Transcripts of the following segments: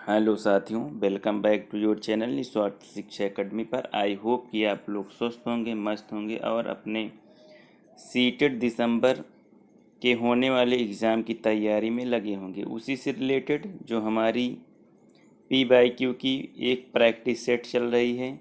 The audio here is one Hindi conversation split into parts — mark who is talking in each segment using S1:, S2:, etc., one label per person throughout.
S1: हेलो साथियों, welcome back to your channel Niswarth Shiksha academy पर। आई होप कि आप लोग स्वस्थ होंगे, मस्त होंगे और अपने सीटेड दिसंबर के होने वाले एग्ज़ाम की तैयारी में लगे होंगे। उसी से रिलेटेड जो हमारी PYQ की एक प्रैक्टिस सेट चल रही है,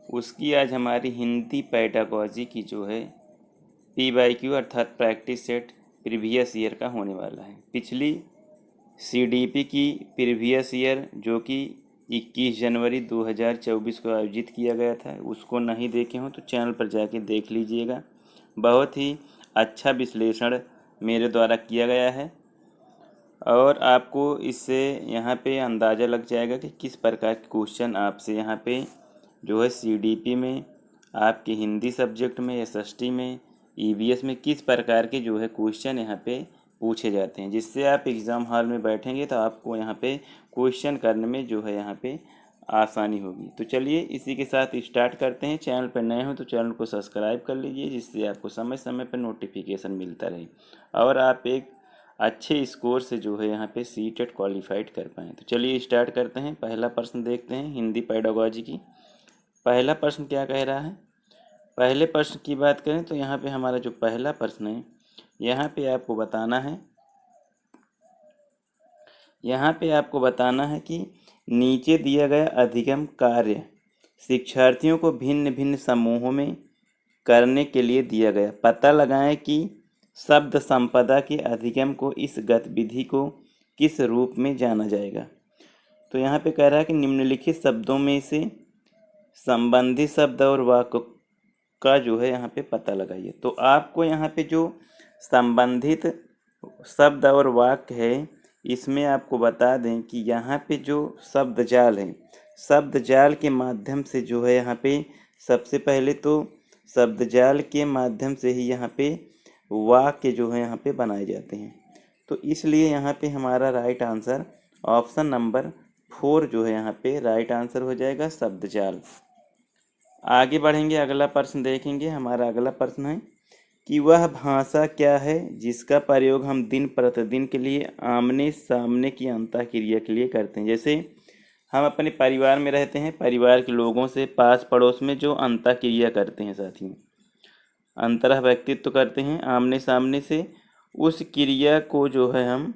S1: उसकी आज हमारी हिंदी पेडागॉजी की जो है PYQ अर्थात प्रैक्टिस सेट प्रीवियस ईयर का होने वाला है। पिछली CDP की प्रीवियस ईयर जो कि 21 जनवरी 2024 को आयोजित किया गया था, उसको नहीं देखे हों तो चैनल पर जाके देख लीजिएगा। बहुत ही अच्छा विश्लेषण मेरे द्वारा किया गया है और आपको इससे यहाँ पे अंदाज़ा लग जाएगा कि किस प्रकार के क्वेश्चन आपसे यहाँ पे जो है CDP में, आपके हिंदी सब्जेक्ट में, SST में, EVS में किस प्रकार के जो है क्वेश्चन यहाँ पे पूछे जाते हैं, जिससे आप एग्ज़ाम हॉल में बैठेंगे तो आपको यहाँ पे क्वेश्चन करने में जो है यहाँ पे आसानी होगी। तो चलिए इसी के साथ स्टार्ट करते हैं। चैनल पर नए हो तो चैनल को सब्सक्राइब कर लीजिए, जिससे आपको समय समय पर नोटिफिकेशन मिलता रहे और आप एक अच्छे स्कोर से जो है यहाँ पे सीटेट क्वालिफाइड कर पाएँ। तो चलिए स्टार्ट करते हैं। पहला प्रश्न देखते हैं हिंदी पेडागॉजी की। पहला प्रश्न क्या कह रहा है? पहले प्रश्न की बात करें तो यहाँ पे हमारा जो पहला प्रश्न है, यहाँ पे आपको बताना है कि नीचे दिया गया अधिगम कार्य शिक्षार्थियों को भिन्न भिन्न समूहों में करने के लिए दिया गया। पता लगाएं कि शब्द संपदा के अधिगम को इस गतिविधि को किस रूप में जाना जाएगा। तो यहाँ पे कह रहा है कि निम्नलिखित शब्दों में से संबंधित शब्द और वाक्य का जो है यहाँ पे पता लगाइए। तो आपको यहाँ पे जो संबंधित शब्द और वाक्य है, इसमें आपको बता दें कि यहाँ पे जो शब्द जाल है, शब्द जाल के माध्यम से जो है यहाँ पे सबसे पहले तो शब्द जाल के माध्यम से ही यहाँ पे वाक्य जो है यहाँ पे बनाए जाते हैं। तो इसलिए यहाँ पे हमारा राइट आंसर ऑप्शन नंबर 4 जो है यहाँ पे राइट आंसर हो जाएगा, शब्द जाल। आगे बढ़ेंगे, अगला प्रश्न देखेंगे। हमारा अगला प्रश्न है कि वह भाषा क्या है जिसका प्रयोग हम दिन प्रतिदिन के लिए आमने सामने की अंतःक्रिया के लिए करते हैं। जैसे हम अपने परिवार में रहते हैं, परिवार के लोगों से पास पड़ोस में जो अंतःक्रिया करते हैं साथियों, अंतरः व्यक्तित्व करते हैं आमने सामने से, उस क्रिया को जो है हम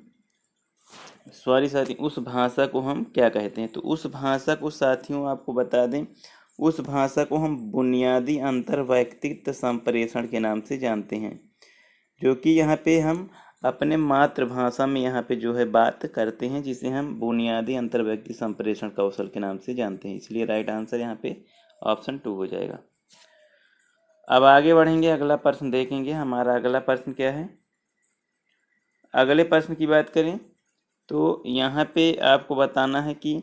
S1: साथियों उस भाषा को हम क्या कहते हैं? तो उस भाषा को साथियों आपको बता दें, उस भाषा को हम बुनियादी अंतर्वैयक्तिक संप्रेषण के नाम से जानते हैं, जो कि यहाँ पे हम अपने मातृभाषा में यहाँ पे जो है बात करते हैं, जिसे हम बुनियादी अंतर्वैयक्तिक संप्रेषण कौशल के नाम से जानते हैं। इसलिए राइट आंसर यहाँ पे ऑप्शन 2 हो जाएगा। अब आगे बढ़ेंगे, अगला प्रश्न देखेंगे। हमारा अगला प्रश्न क्या है? अगले प्रश्न की बात करें तो यहाँ पे आपको बताना है कि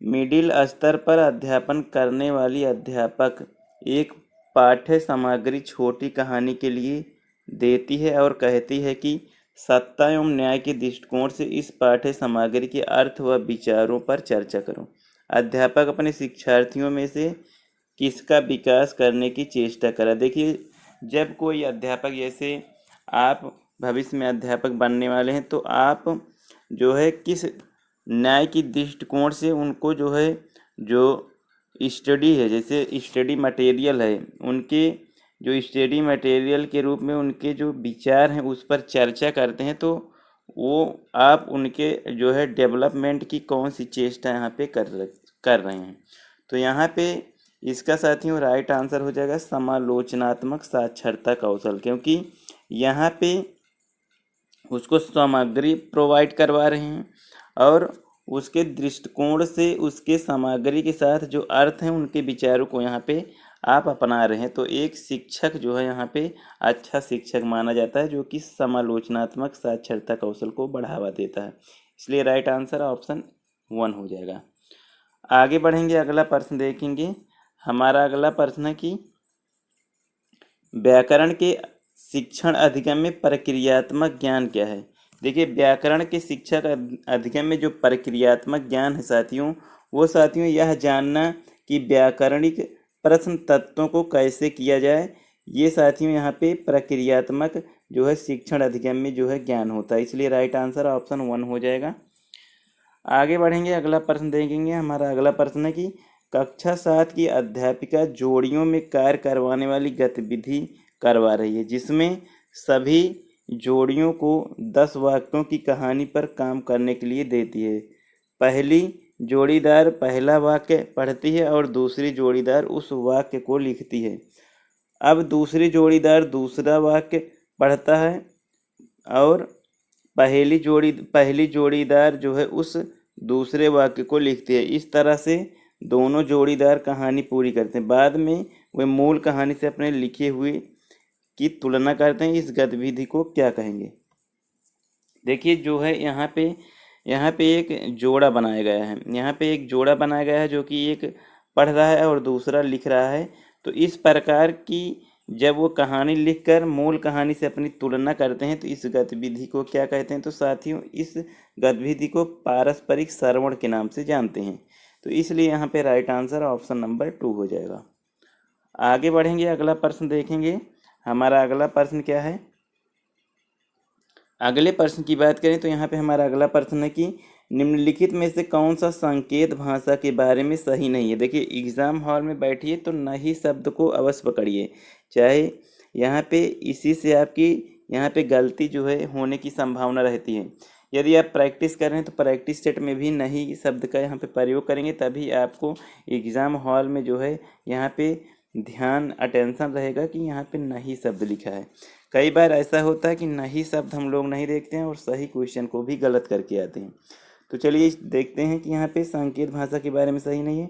S1: मिडिल स्तर पर अध्यापन करने वाली अध्यापक एक पाठ्य सामग्री छोटी कहानी के लिए देती है और कहती है कि सत्ता एवं न्याय के दृष्टिकोण से इस पाठ्य सामग्री के अर्थ व विचारों पर चर्चा करो। अध्यापक अपने शिक्षार्थियों में से किसका विकास करने की चेष्टा करा। देखिए, जब कोई अध्यापक, जैसे आप भविष्य में अध्यापक बनने वाले हैं, तो आप जो है किस न्याय की दृष्टिकोण से उनको जो है जो स्टडी है, जैसे स्टडी मटेरियल है, उनके जो स्टडी मटेरियल के रूप में उनके जो विचार हैं उस पर चर्चा करते हैं, तो वो आप उनके जो है डेवलपमेंट की कौन सी चेष्टा यहाँ पे कर रहे हैं। तो यहाँ पे इसका साथियों राइट आंसर हो जाएगा समालोचनात्मक साक्षरता कौशल, क्योंकि यहाँ पे उसको सामग्री प्रोवाइड करवा रहे हैं और उसके दृष्टिकोण से उसके सामग्री के साथ जो अर्थ हैं उनके विचारों को यहाँ पे आप अपना रहे हैं। तो एक शिक्षक जो है यहाँ पे अच्छा शिक्षक माना जाता है, जो कि समालोचनात्मक साक्षरता कौशल को बढ़ावा देता है। इसलिए राइट आंसर ऑप्शन 1 हो जाएगा। आगे बढ़ेंगे, अगला प्रश्न देखेंगे। हमारा अगला प्रश्न है कि व्याकरण के शिक्षण अधिगम में प्रक्रियात्मक ज्ञान क्या है। देखिए, व्याकरण के शिक्षा का अधिगम में जो प्रक्रियात्मक ज्ञान है साथियों, वो साथियों यह जानना कि व्याकरणिक प्रश्न तत्वों को कैसे किया जाए, ये साथियों यहाँ पे प्रक्रियात्मक जो है शिक्षण अधिगम में जो है ज्ञान होता है। इसलिए राइट आंसर ऑप्शन 1 हो जाएगा। आगे बढ़ेंगे, अगला प्रश्न देखेंगे। हमारा अगला प्रश्न है कि कक्षा 7 की अध्यापिका जोड़ियों में कार्य करवाने वाली गतिविधि करवा रही है, जिसमें सभी जोड़ियों को 10 वाक्यों की कहानी पर काम करने के लिए देती है। पहली जोड़ीदार पहला वाक्य पढ़ती है और दूसरी जोड़ीदार उस वाक्य को लिखती है। अब दूसरी जोड़ीदार दूसरा वाक्य पढ़ता है और पहली जोड़ीदार जो है उस दूसरे वाक्य को लिखती है। इस तरह से दोनों जोड़ीदार कहानी पूरी करते हैं। बाद में वे मूल कहानी से अपने लिखे हुए की तुलना करते हैं। इस गतिविधि को क्या कहेंगे? देखिए, जो है यहाँ पे एक जोड़ा बनाया गया है। यहाँ पे एक जोड़ा बनाया गया है जो कि एक पढ़ रहा है और दूसरा लिख रहा है। तो इस प्रकार की जब वो कहानी लिखकर मूल कहानी से अपनी तुलना करते हैं तो इस गतिविधि को क्या कहते हैं? तो साथियों, इस गतिविधि को पारस्परिक श्रवण के नाम से जानते हैं। तो इसलिए यहाँ पे राइट आंसर ऑप्शन नंबर 2 हो जाएगा। आगे बढ़ेंगे, अगला प्रश्न देखेंगे। हमारा अगला प्रश्न क्या है? अगले प्रश्न की बात करें तो यहाँ पे हमारा अगला प्रश्न है कि निम्नलिखित में से कौन सा संकेत भाषा के बारे में सही नहीं है। देखिए, एग्जाम हॉल में बैठिए तो नहीं शब्द को अवश्य पकड़िए, चाहे यहाँ पे इसी से आपकी यहाँ पे गलती जो है होने की संभावना रहती है। यदि आप प्रैक्टिस कर रहे हैं तो प्रैक्टिस सेट में भी नहीं शब्द का यहाँ पे प्रयोग करेंगे, तभी आपको एग्ज़ाम हॉल में जो है यहाँ पे ध्यान अटेंशन रहेगा कि यहाँ पे नहीं शब्द लिखा है। कई बार ऐसा होता है कि नहीं शब्द हम लोग नहीं देखते हैं और सही क्वेश्चन को भी गलत करके आते हैं। तो चलिए देखते हैं कि यहाँ पे संकेत भाषा के बारे में सही नहीं है।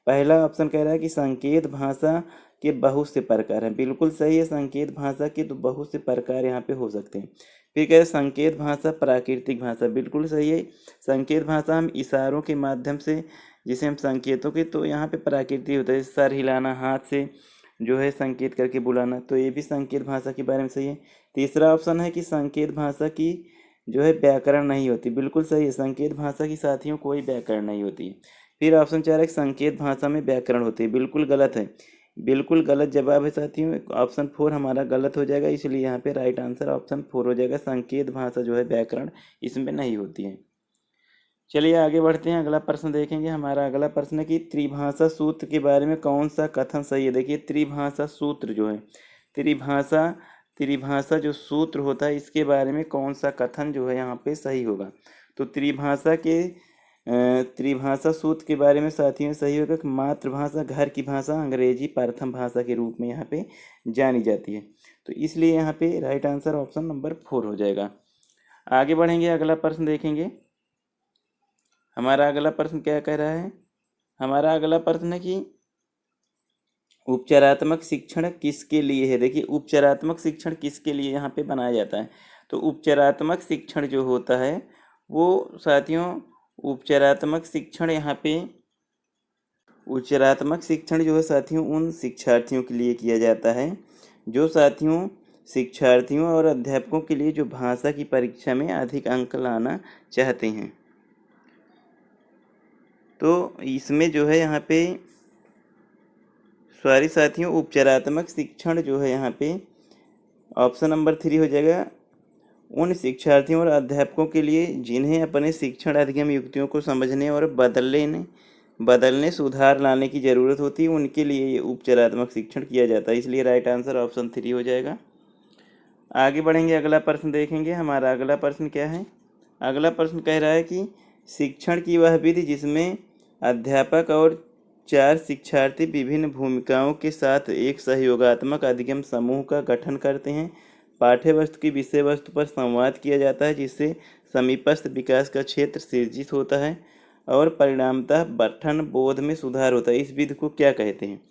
S1: पहला ऑप्शन कह रहा है कि संकेत भाषा के बहुत से प्रकार हैं। बिल्कुल सही है, संकेत भाषा के तो बहुत से प्रकार यहाँ पे हो सकते हैं। फिर कह रहे संकेत भाषा प्राकृतिक भाषा, बिल्कुल सही है। संकेत भाषा हम इशारों के माध्यम से, जिसे हम संकेतों के, तो यहाँ पे प्राकृतिक होता है, सर हिलाना, हाथ से जो है संकेत करके बुलाना, तो ये भी संकेत भाषा के बारे में सही है। तीसरा ऑप्शन है कि संकेत भाषा की जो है व्याकरण नहीं होती, बिल्कुल सही है, संकेत भाषा की साथियों कोई व्याकरण नहीं होती। फिर ऑप्शन 4 है कि संकेत भाषा में व्याकरण होती है, बिल्कुल गलत है, बिल्कुल गलत जवाब है साथियों। ऑप्शन 4 हमारा गलत हो जाएगा, इसलिए यहाँ पे राइट आंसर ऑप्शन 4 हो जाएगा। संकेत भाषा जो है व्याकरण इसमें नहीं होती है। चलिए आगे बढ़ते हैं, अगला प्रश्न देखेंगे। हमारा अगला प्रश्न है कि त्रिभाषा सूत्र के बारे में कौन सा कथन सही है। देखिए, त्रिभाषा सूत्र जो है, त्रिभाषा जो सूत्र होता है, इसके बारे में कौन सा कथन जो है यहाँ पे सही होगा। तो त्रिभाषा सूत्र के बारे में साथियों सही होगा कि मातृभाषा, घर की भाषा, अंग्रेजी प्रथम भाषा के रूप में यहाँ पे जानी जाती है। तो इसलिए यहाँ पे राइट आंसर ऑप्शन नंबर 4 हो जाएगा। आगे बढ़ेंगे, अगला प्रश्न देखेंगे। हमारा अगला प्रश्न क्या कह रहा है? हमारा अगला प्रश्न है कि उपचारात्मक शिक्षण किसके लिए है। देखिए, उपचारात्मक शिक्षण किसके लिए यहाँ पे बनाया जाता है। तो उपचारात्मक शिक्षण जो होता है वो साथियों, उपचारात्मक शिक्षण जो है साथियों उन शिक्षार्थियों के लिए किया जाता है जो साथियों शिक्षार्थियों और अध्यापकों के लिए जो भाषा की परीक्षा में अधिक अंक लाना चाहते हैं। तो इसमें जो है यहाँ पे सॉरी साथियों, उपचारात्मक शिक्षण जो है यहाँ पे ऑप्शन नंबर 3 हो जाएगा। उन शिक्षार्थियों और अध्यापकों के लिए जिन्हें अपने शिक्षण अधिगम युक्तियों को समझने और बदलने सुधार लाने की ज़रूरत होती है, उनके लिए ये उपचारात्मक शिक्षण किया जाता है। इसलिए राइट आंसर ऑप्शन 3 हो जाएगा। आगे बढ़ेंगे, अगला प्रश्न देखेंगे। हमारा अगला प्रश्न क्या है? अगला प्रश्न कह रहा है कि शिक्षण की वह विधि जिसमें अध्यापक और 4 शिक्षार्थी विभिन्न भूमिकाओं के साथ एक सहयोगात्मक अधिगम समूह का गठन करते हैं। पाठ्य वस्तु की विषय वस्तु पर संवाद किया जाता है, जिससे समीपस्थ विकास का क्षेत्र सृजित होता है और परिणामतः पठन बोध में सुधार होता है। इस विधि को क्या कहते हैं?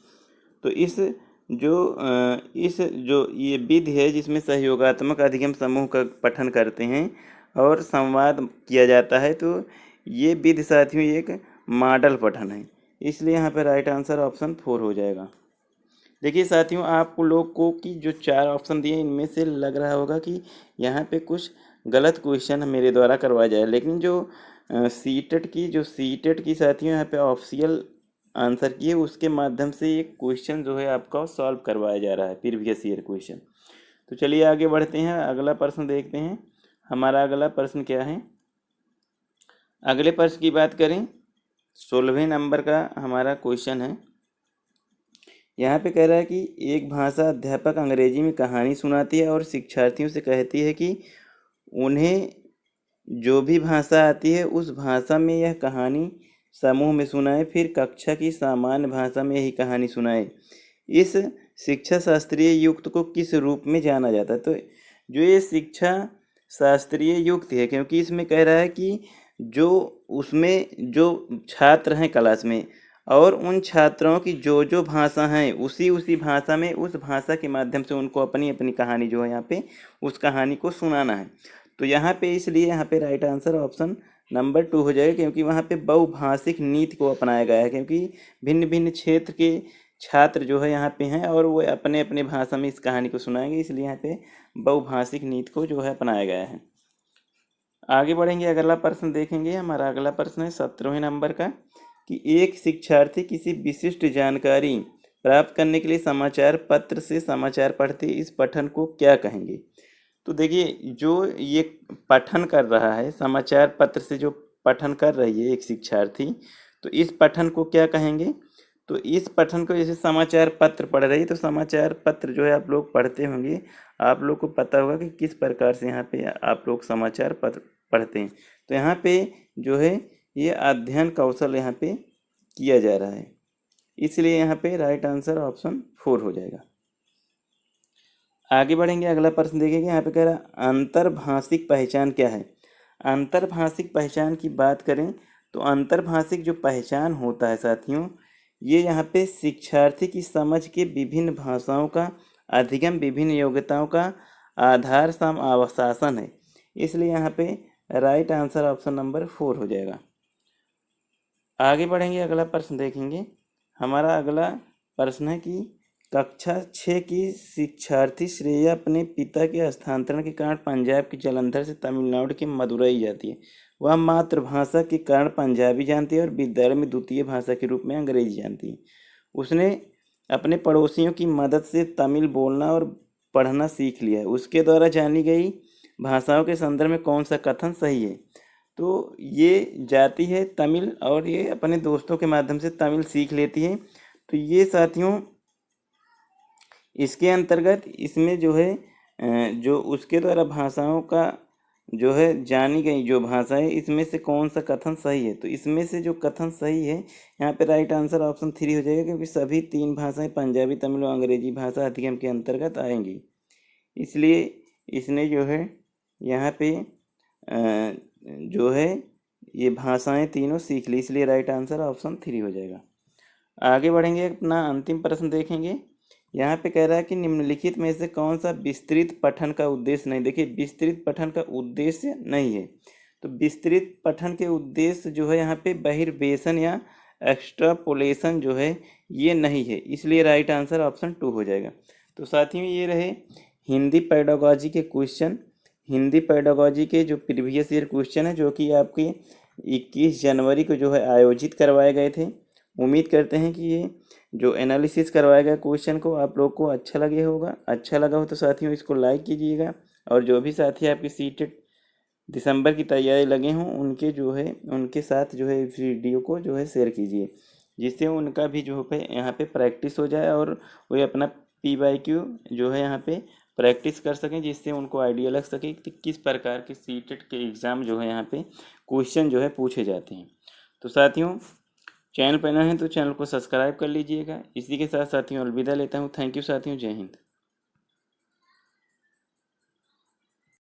S1: तो इस जो ये विधि है जिसमें सहयोगात्मक अधिगम समूह का पठन करते हैं और संवाद किया जाता है, तो ये विधि साथियों एक मॉडल पठन है। इसलिए यहाँ पर राइट आंसर ऑप्शन 4 हो जाएगा। देखिए साथियों, आप लोग को कि जो 4 ऑप्शन दिए इनमें से लग रहा होगा कि यहाँ पे कुछ गलत क्वेश्चन मेरे द्वारा करवाया जाए, लेकिन जो सीटेट की साथियों यहाँ पे ऑफिशियल आंसर की है, उसके माध्यम से एक क्वेश्चन जो है आपका सॉल्व करवाया जा रहा है, प्रीवियस ईयर क्वेश्चन। तो चलिए आगे बढ़ते हैं, अगला प्रश्न देखते हैं। हमारा अगला प्रश्न क्या है? अगले प्रश्न की बात करें, 16वें नंबर का हमारा क्वेश्चन है। यहाँ पे कह रहा है कि एक भाषा अध्यापक अंग्रेजी में कहानी सुनाती है और शिक्षार्थियों से कहती है कि उन्हें जो भी भाषा आती है उस भाषा में यह कहानी समूह में सुनाए, फिर कक्षा की सामान्य भाषा में यही कहानी सुनाए। इस शिक्षा शास्त्रीय युक्त को किस रूप में जाना जाता है? तो जो ये शिक्षा शास्त्रीय युक्त है, क्योंकि इसमें कह रहा है कि जो उसमें जो छात्र हैं क्लास में और उन छात्रों की जो जो भाषा हैं उसी उसी भाषा में उस भाषा के माध्यम से उनको अपनी अपनी कहानी जो है यहाँ पे उस कहानी को सुनाना है। तो यहाँ पे इसलिए यहाँ पे राइट आंसर ऑप्शन नंबर 2 हो जाएगा, क्योंकि वहाँ पे बहुभाषिक नीति को अपनाया गया है, क्योंकि भिन्न भिन्न क्षेत्र के छात्र जो है यहाँ पे हैं और वो अपने अपने भाषा में इस कहानी को सुनाएंगे, इसलिए यहाँ पे बहुभाषिक नीति को जो है अपनाया गया है। आगे बढ़ेंगे, अगला प्रश्न देखेंगे। हमारा अगला प्रश्न है 17वें नंबर का कि एक शिक्षार्थी किसी विशिष्ट जानकारी प्राप्त करने के लिए समाचार पत्र से समाचार पढ़ते इस पठन को क्या कहेंगे? तो देखिए, जो ये पठन कर रहा है, समाचार पत्र से जो पठन कर रही है एक शिक्षार्थी, तो इस पठन को क्या कहेंगे? तो इस पठन को, जैसे समाचार पत्र पढ़ रही है तो समाचार पत्र जो है आप लोग पढ़ते होंगे, आप लोग को पता होगा कि किस प्रकार से यहाँ पे आप लोग समाचार पत्र पढ़ते हैं। तो यहाँ पे जो है ये अध्ययन कौशल यहाँ पे किया जा रहा है, इसलिए यहाँ पे राइट आंसर ऑप्शन 4 हो जाएगा। आगे बढ़ेंगे, अगला प्रश्न देखेंगे। यहाँ पे कह रहा है अंतर्भाषिक पहचान क्या है? अंतर्भाषिक पहचान की बात करें तो अंतर्भाषिक जो पहचान होता है साथियों, ये यहाँ पे शिक्षार्थी की समझ के विभिन्न भाषाओं का अधिगम, विभिन्न योग्यताओं का आधार सम आश्वासन है, इसलिए यहाँ पे राइट आंसर ऑप्शन नंबर 4 हो जाएगा। आगे बढ़ेंगे, अगला प्रश्न देखेंगे। हमारा अगला प्रश्न है कि कक्षा 6 की शिक्षार्थी श्रेया अपने पिता के स्थानांतरण के कारण पंजाब के जालंधर से तमिलनाडु के मदुरई जाती है। वह मातृभाषा के कारण पंजाबी जानती है और विद्यालय में द्वितीय भाषा के रूप में अंग्रेजी जानती है। उसने अपने पड़ोसियों की मदद से तमिल बोलना और पढ़ना सीख लिया है। उसके द्वारा जानी गई भाषाओं के संदर्भ में कौन सा कथन सही है? तो ये जाती है तमिल और ये अपने दोस्तों के माध्यम से तमिल सीख लेती है। तो ये साथियों इसके अंतर्गत इसमें जो है जो उसके द्वारा भाषाओं का जो है जानी गई जो भाषा है, इसमें से कौन सा कथन सही है? तो इसमें से जो कथन सही है यहाँ पे राइट आंसर ऑप्शन 3 हो जाएगा, क्योंकि सभी 3 भाषाएं पंजाबी, तमिल और अंग्रेजी भाषा अधिगम के अंतर्गत आएंगी, इसलिए इसने जो है यहाँ पे जो है ये भाषाएं तीनों सीख ली, इसलिए राइट आंसर ऑप्शन 3 हो जाएगा। आगे बढ़ेंगे, अपना अंतिम प्रश्न देखेंगे। यहाँ पे कह रहा है कि निम्नलिखित में से कौन सा विस्तृत पठन का उद्देश्य नहीं? देखिए, विस्तृत पठन का उद्देश्य नहीं है, तो विस्तृत पठन के उद्देश्य जो है यहाँ पे बहिर्वेशन या एक्स्ट्रापोलेशन जो है ये नहीं है, इसलिए राइट आंसर ऑप्शन 2 हो जाएगा। तो साथियों, ये रहे हिंदी पेडागोजी के क्वेश्चन, हिंदी पेडागोजी के जो प्रीवियस ईयर क्वेश्चन है, जो कि आपके 21 जनवरी को जो है आयोजित करवाए गए थे। उम्मीद करते हैं कि ये जो एनालिसिस करवाया गया क्वेश्चन को आप लोग को अच्छा लगे होगा। अच्छा लगा हो तो साथियों इसको लाइक कीजिएगा, और जो भी साथी आपके सीटेट दिसंबर की तैयारी लगे हों उनके जो है उनके साथ जो है इस वीडियो को जो है शेयर कीजिए, जिससे उनका भी जो है यहाँ पे प्रैक्टिस हो जाए और वो अपना PYQ जो है यहाँ पे प्रैक्टिस कर सकें, जिससे उनको आइडिया लग सके कि किस प्रकार के सीटेट के एग्ज़ाम जो है यहाँ पे क्वेश्चन जो है पूछे जाते हैं। तो साथियों, चैनल पर नए हैं तो चैनल को सब्सक्राइब कर लीजिएगा। इसी के साथ साथियों अलविदा लेता हूँ। थैंक यू साथियों, जय हिंद।